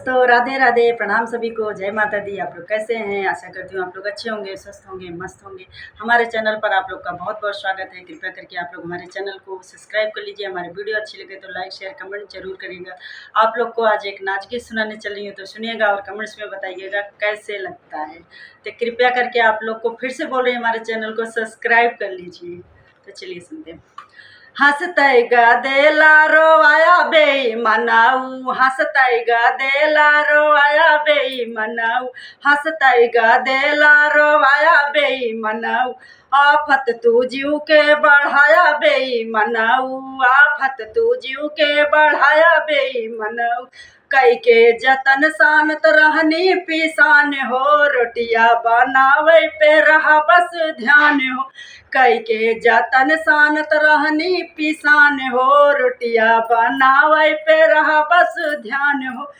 दोस्तों, राधे राधे, प्रणाम सभी को, जय माता दी। आप लोग कैसे हैं? आशा करती हूँ आप लोग अच्छे होंगे, स्वस्थ होंगे, मस्त होंगे। हमारे चैनल पर आप लोग का बहुत बहुत स्वागत है। कृपया करके आप लोग हमारे चैनल को सब्सक्राइब कर लीजिए। हमारी वीडियो अच्छी लगे तो लाइक शेयर कमेंट जरूर करिएगा। आप लोग को आज एक नाच गीत सुनाने चल रही हूँ, तो सुनिएगा और कमेंट्स में बताइएगा कैसे लगता है। तो कृपया करके आप लोग को फिर से बोल रही हूँ, हमारे चैनल को सब्सक्राइब कर लीजिए। तो चलिए सुनते हैं। हंसतै गदेला रोवाया बेईमानऊ, हंसतै गदेला रोवाया बेईमानऊ, हंसतै गदेला रोवाया बेईमानऊ। आफत तू जीव के बढ़ाया बेईमानऊ, आफत तू जीव के बढ़ाया बेईमानऊ। कई के जतन सानत रहनी पिसान हो, रोटिया बनावे पे रहा बस ध्यान हो। कई के जतन सानत रहनी पिसान हो, रोटिया बनावे पे रहा बस ध्यान हो।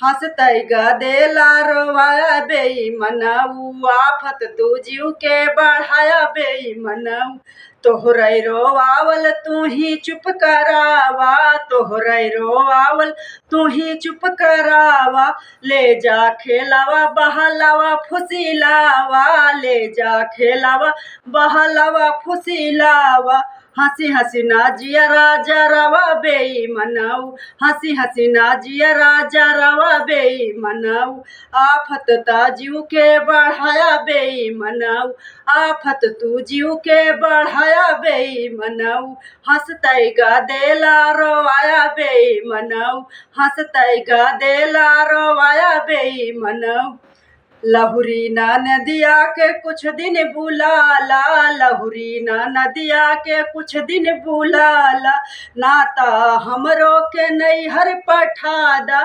हंसतै गदेला रोवाया बेईमानऊ, आफत तू जीव के बढ़ाया बेईमानऊ। तोहरै रोवावल तू ही चुप करावा, तोहरै रोवावल तू ही चुप करावा। ले जा खेलावा बहलावा फुसिलावा, ले जा खेलावा बहलावा फुसिलावा। हंसी हंसी नाजिया राजा रवा बेईमानऊ, हंसी हंसी नाजिया राजा रवा बेईमानऊ। आफत ता जीव के बढ़ाया बेईमानऊ, आफत तू जीव के बढ़ाया बेईमानऊ। हंसतै गदेला रोवाया बेईमानऊ, हंसतै गदेला रोवाया बेईमानऊ। लहुरी ना नदिया के कुछ दिन बुलाला, लहुरी ना नदिया के कुछ दिन बुलाला। नाता हमरो के नैहर पठादा,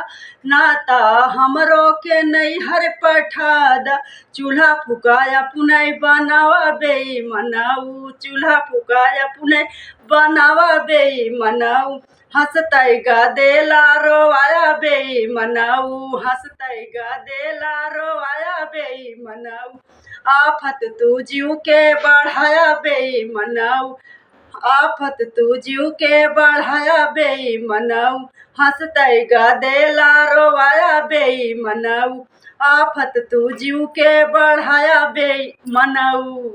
नाता हमरो के नैहर पठादा। चूल्हा फुकाया पुनः बनावा बेईमानऊ, चूल्हा फुकाया पुनः बनावा बेईमानऊ। हंसतै गदेला रोवाया बेईमानऊ, हंसतै गदेला रोवाया बेईमानऊ। आफत तू जीव के बढ़ाया बेईमानऊ, आफत तू जीव के बढ़ाया बेईमानऊ। हंसतै गदेला रोवाया बेईमानऊ, आफत तू जीव के बढ़ाया बेईमानऊ।